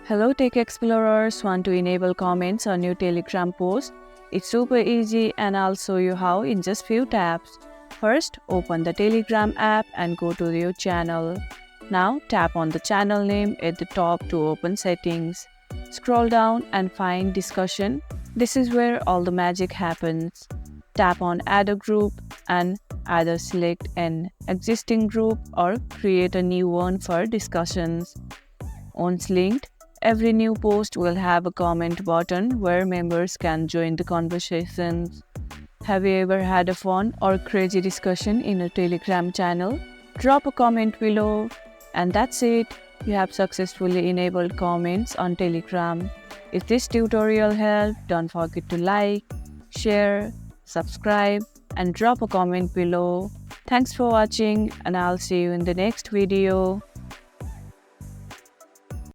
Hello Tech Explorers, want to enable comments on your Telegram post? It's super easy and I'll show you how in just few taps. First, open the Telegram app and go to your channel. Now tap on the channel name at the top to open settings. Scroll down and find discussion. This is where all the magic happens. Tap on add a group and either select an existing group or create a new one for discussions. Once linked, every new post will have a comment button where members can join the conversations. Have you ever had a fun or crazy discussion in a Telegram channel? Drop a comment below. And that's it. You have successfully enabled comments on Telegram. If this tutorial helped, don't forget to like, share, subscribe, and drop a comment below. Thanks for watching, and I'll see you in the next video.